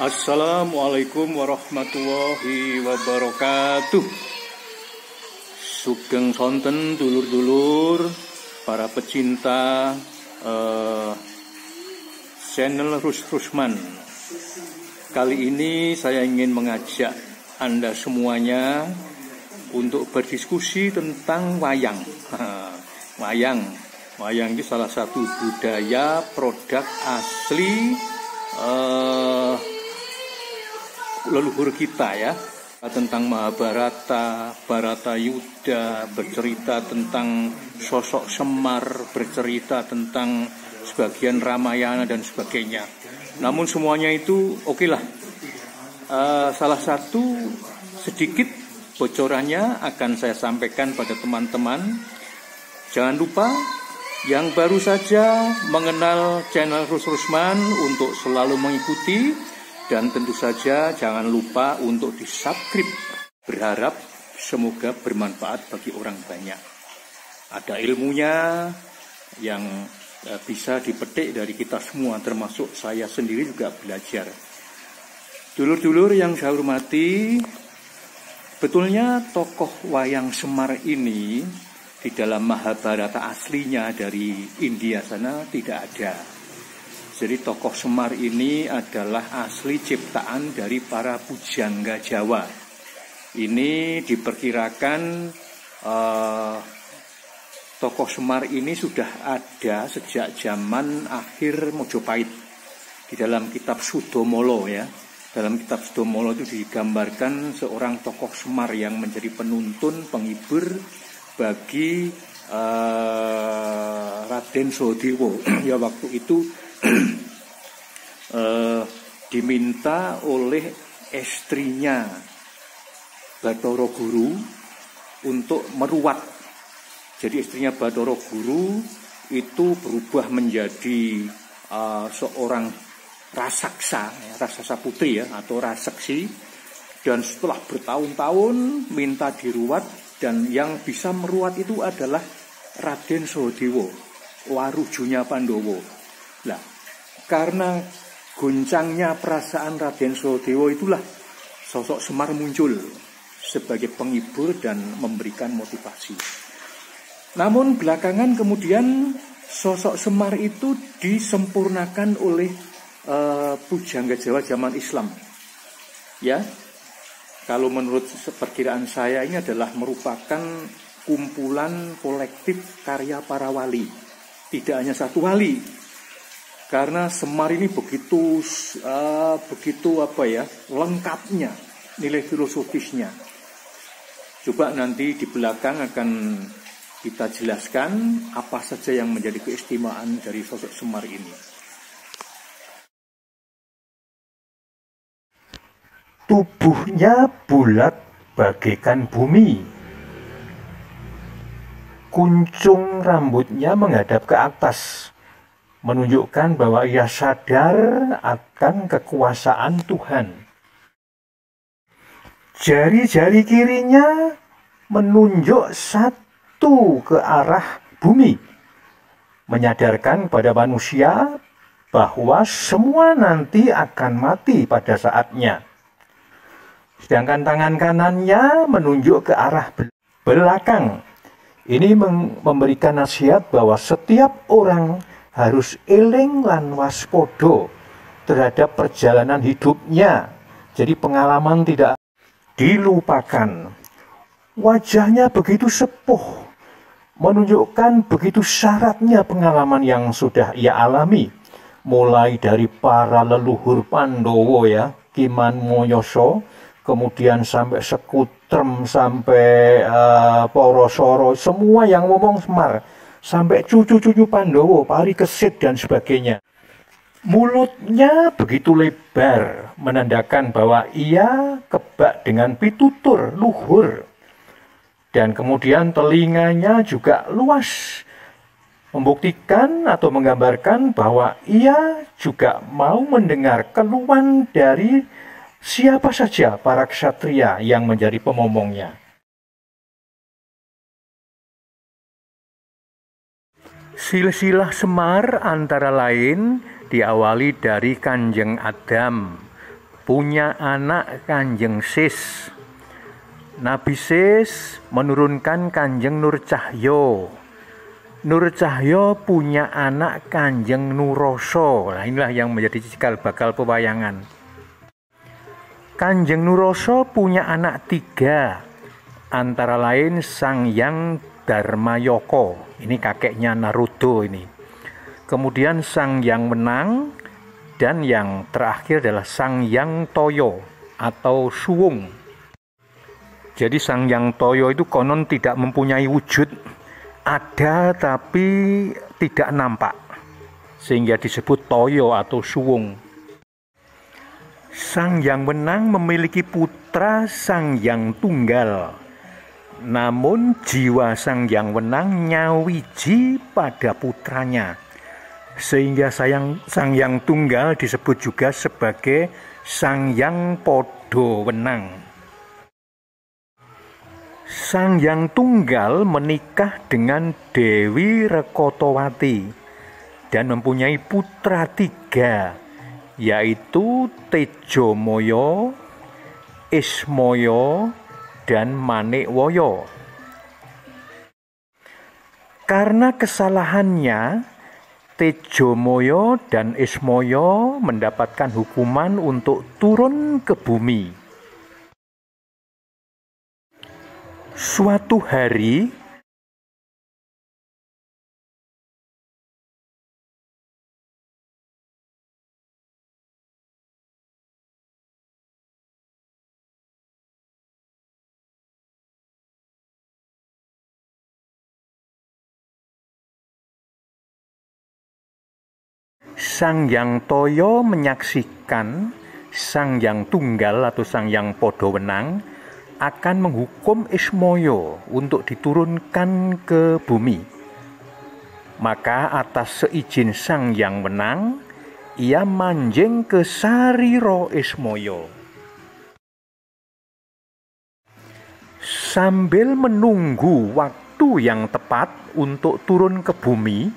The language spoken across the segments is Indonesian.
Assalamualaikum warahmatullahi wabarakatuh. Sugeng sonten dulur-dulur para pecinta channel Rusman. Kali ini saya ingin mengajak Anda semuanya untuk berdiskusi tentang wayang. Wayang itu salah satu budaya produk asli leluhur kita ya, tentang Mahabharata, Bharatayuda, bercerita tentang sosok Semar, bercerita tentang sebagian Ramayana dan sebagainya. Namun semuanya itu oke lah. Salah satu sedikit bocorannya akan saya sampaikan pada teman-teman. Jangan lupa yang baru saja mengenal channel Rusman untuk selalu mengikuti. Dan tentu saja jangan lupa untuk di-subscribe. Berharap semoga bermanfaat bagi orang banyak. Ada ilmunya yang bisa dipetik dari kita semua, termasuk saya sendiri juga belajar. Dulur-dulur yang saya hormati, betulnya tokoh wayang Semar ini di dalam Mahabharata aslinya dari India sana tidak ada. Jadi tokoh Semar ini adalah asli ciptaan dari para pujangga Jawa. Ini diperkirakan tokoh Semar ini sudah ada sejak zaman akhir Mojopahit. Di dalam kitab Sudomolo ya. Dalam kitab Sudomolo itu digambarkan seorang tokoh Semar yang menjadi penuntun, penghibur bagi Raden Sodewo. Ya waktu itu diminta oleh istrinya Bathara Guru untuk meruat. Jadi istrinya Bathara Guru itu berubah menjadi seorang raksasa putri ya, atau raseksi. Dan setelah bertahun-tahun minta diruat, dan yang bisa meruat itu adalah Raden Sodewo, warujunya Pandowo. Nah, karena goncangnya perasaan Raden Sodewo itulah sosok Semar muncul sebagai penghibur dan memberikan motivasi. Namun belakangan kemudian sosok Semar itu disempurnakan oleh pujangga Jawa zaman Islam. Ya, kalau menurut perkiraan saya ini adalah merupakan kumpulan kolektif karya para wali. Tidak hanya satu wali. Karena Semar ini begitu lengkapnya nilai filosofisnya. Coba nanti di belakang akan kita jelaskan apa saja yang menjadi keistimewaan dari sosok Semar ini. Tubuhnya bulat bagaikan bumi. Kuncung rambutnya menghadap ke atas, menunjukkan bahwa ia sadar akan kekuasaan Tuhan. Jari-jari kirinya menunjuk satu ke arah bumi, menyadarkan pada manusia bahwa semua nanti akan mati pada saatnya. Sedangkan tangan kanannya menunjuk ke arah belakang. Ini memberikan nasihat bahwa setiap orang harus eling lan waspodo terhadap perjalanan hidupnya. Jadi pengalaman tidak dilupakan. Wajahnya begitu sepuh, menunjukkan begitu syaratnya pengalaman yang sudah ia alami. Mulai dari para leluhur Pandowo ya, Kiman Moyoso, kemudian sampai Sekutrem, sampai Porosoro, semua yang ngomong Semar. Sampai cucu-cucu Pandowo, Parikesit dan sebagainya. Mulutnya begitu lebar, menandakan bahwa ia kebak dengan pitutur luhur. Dan kemudian telinganya juga luas, membuktikan atau menggambarkan bahwa ia juga mau mendengar keluhan dari siapa saja para ksatria yang menjadi pemomongnya. Silsilah Semar antara lain diawali dari Kanjeng Adam, punya anak Kanjeng Sis. Nabi Sis menurunkan Kanjeng Nur Cahyo. Nur Cahyo punya anak Kanjeng Nuroso. Nah, inilah yang menjadi cikal bakal pewayangan. Kanjeng Nuroso punya anak 3, antara lain Sangyang Dharmayoko. Ini kakeknya Naruto ini. Kemudian Sangyang Wenang, dan yang terakhir adalah Sangyang Toyo atau Suwung. Jadi Sangyang Toyo itu konon tidak mempunyai wujud, ada tapi tidak nampak, sehingga disebut Toyo atau Suwung. Sangyang Wenang memiliki putra Sangyang Tunggal. Namun jiwa Sangyang Wenang nyawiji pada putranya, sehingga Sangyang Tunggal disebut juga sebagai Sangyang Podo Wenang. Sangyang Tunggal menikah dengan Dewi Rekotowati dan mempunyai putra 3, yaitu Tejomoyo, Ismoyo, dan Manikwoyo. Karena kesalahannya, Tejomoyo dan Ismoyo mendapatkan hukuman untuk turun ke bumi. Suatu hari, Sangyang Toyo menyaksikan Sangyang Tunggal atau Sangyang Podo Wenang akan menghukum Ismoyo untuk diturunkan ke bumi. Maka atas seizin Sangyang Wenang, ia manjing ke sariro Ismoyo. Sambil menunggu waktu yang tepat untuk turun ke bumi,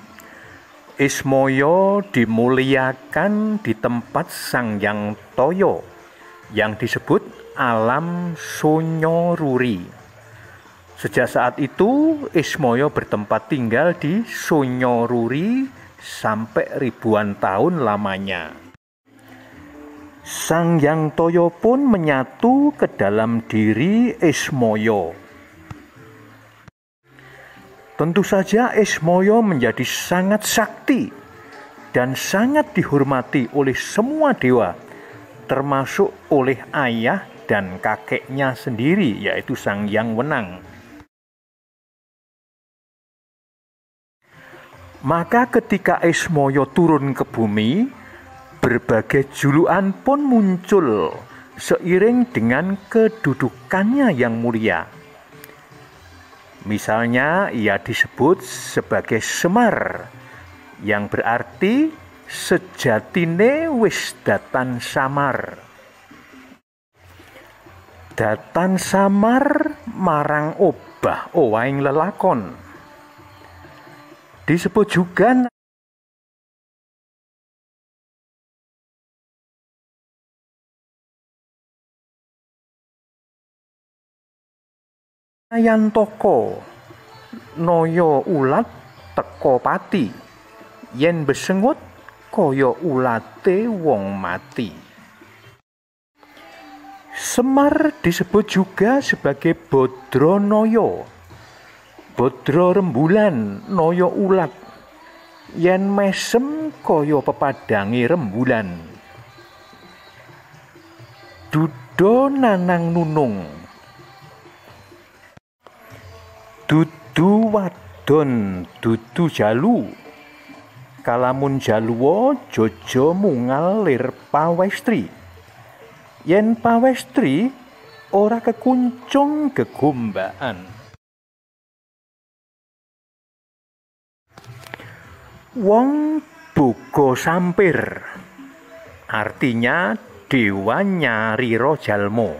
Ismoyo dimuliakan di tempat Sangyang Toyo yang disebut alam Sonyoruri. Sejak saat itu Ismoyo bertempat tinggal di Sonyoruri sampai ribuan tahun lamanya. Sangyang Toyo pun menyatu ke dalam diri Ismoyo. Tentu saja Ismoyo menjadi sangat sakti dan sangat dihormati oleh semua dewa, termasuk oleh ayah dan kakeknya sendiri, yaitu Sangyang Wenang. Maka ketika Ismoyo turun ke bumi, berbagai julukan pun muncul seiring dengan kedudukannya yang mulia. Misalnya ia disebut sebagai Semar, yang berarti sejatine wis datan samar. Datan samar marang obah owahing lelakon. Disebut juga Yantoko noyo ulat teko pati, yen besengut kaya ulate wong mati. Semar disebut juga sebagai Bodronoyo, Bodro rembulan noyo ulat, yen mesem kaya pepadangi rembulan. Dudo nanang nunung, dudu wadon dudu jalu, kalamun jaluwa jojo mungal lir pawestri, yen pawestri ora kekuncung gegombaan. Wong boga sampir artinya dewa nyarira jalma,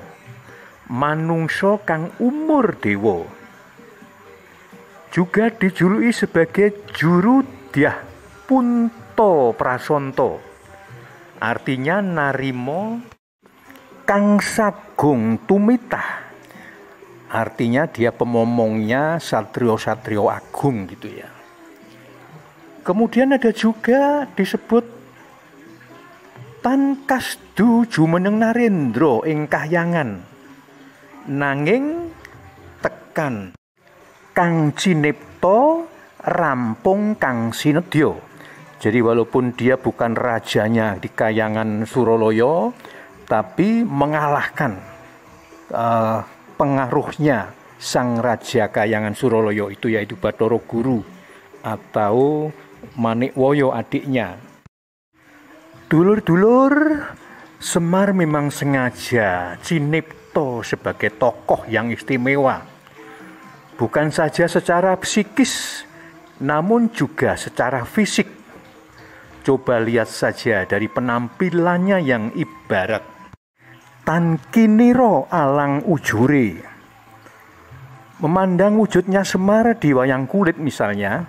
manungsa kang umur dewa. Juga dijuluki sebagai juru dyah punto prasonto, artinya narimo Kang Sagung Tumitah, artinya dia pemomongnya satrio-satrio agung gitu ya. Kemudian ada juga disebut Tan Kasdu jumeneng Narendra ing kahyangan, nanging tekan Kang Cinipta rampung Kang Sinedya. Jadi walaupun dia bukan rajanya di kahyangan Suralaya, tapi mengalahkan pengaruhnya sang raja kahyangan Suralaya itu, yaitu Bathara Guru atau Manikwoyo adiknya. Dulur-dulur, Semar memang sengaja Cinipta sebagai tokoh yang istimewa, bukan saja secara psikis namun juga secara fisik. Coba lihat saja dari penampilannya yang ibarat tan kiniro alang ujure. Memandang wujudnya Semar di wayang kulit misalnya,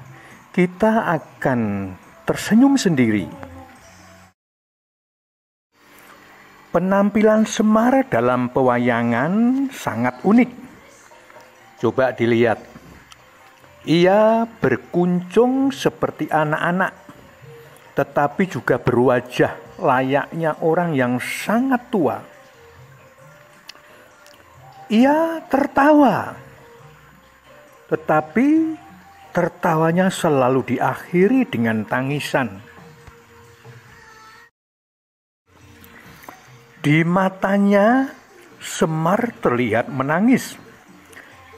kita akan tersenyum sendiri. Penampilan Semar dalam pewayangan sangat unik. Coba dilihat. Ia berkuncung seperti anak-anak, tetapi juga berwajah layaknya orang yang sangat tua. Ia tertawa, tetapi tertawanya selalu diakhiri dengan tangisan. Di matanya Semar terlihat menangis,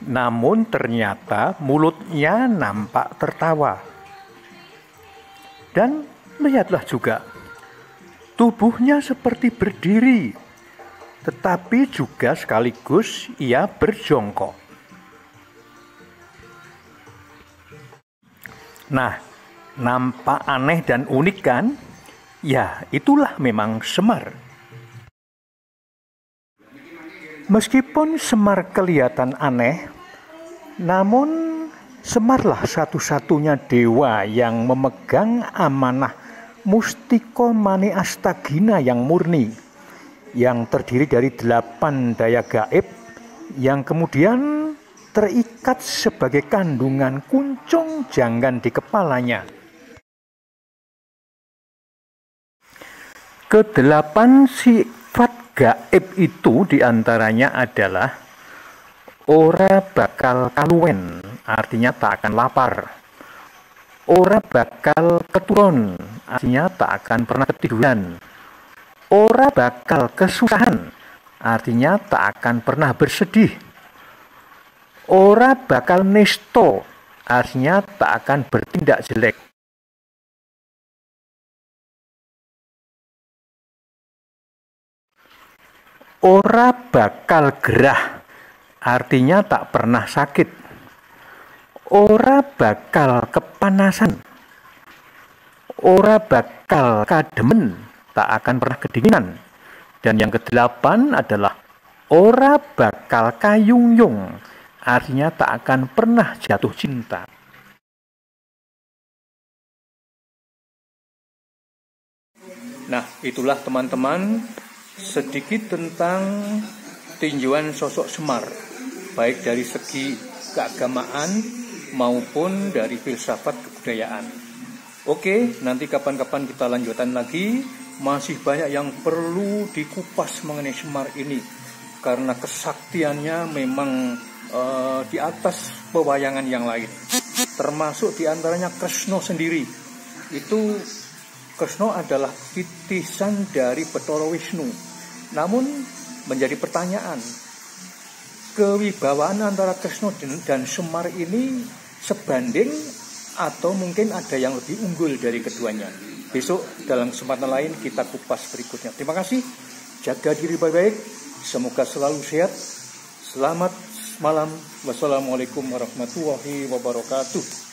namun ternyata mulutnya nampak tertawa. Dan lihatlah juga, tubuhnya seperti berdiri, tetapi juga sekaligus ia berjongkok. Nah, nampak aneh dan unik kan? Ya, itulah memang Semar. Meskipun Semar kelihatan aneh, namun Semarlah satu-satunya dewa yang memegang amanah Mustika Mani Astagina yang murni, yang terdiri dari 8 daya gaib yang kemudian terikat sebagai kandungan kuncung janggan di kepalanya. Kedelapan sifat gaib itu diantaranya adalah ora bakal kaluwen, artinya tak akan lapar. Ora bakal keturun, artinya tak akan pernah ketiduran. Ora bakal kesusahan, artinya tak akan pernah bersedih. Ora bakal nisto, artinya tak akan bertindak jelek. Ora bakal gerah, artinya tak pernah sakit. Ora bakal kepanasan. Ora bakal kademen, tak akan pernah kedinginan. Dan yang ke-8 adalah ora bakal kayungyung, artinya tak akan pernah jatuh cinta. Nah, itulah teman-teman sedikit tentang tinjauan sosok Semar, baik dari segi keagamaan maupun dari filsafat kebudayaan. Oke, nanti kapan-kapan kita lanjutkan lagi. Masih banyak yang perlu dikupas mengenai Semar ini, karena kesaktiannya memang di atas pewayangan yang lain. Termasuk diantaranya Kresna sendiri. Itu Kresna adalah titisan dari Bathara Wisnu. Namun menjadi pertanyaan, kewibawaan antara Kresna dan Semar ini sebanding atau mungkin ada yang lebih unggul dari keduanya? Besok dalam kesempatan lain kita kupas berikutnya. Terima kasih, jaga diri baik-baik, semoga selalu sehat. Selamat malam, wassalamualaikum warahmatullahi wabarakatuh.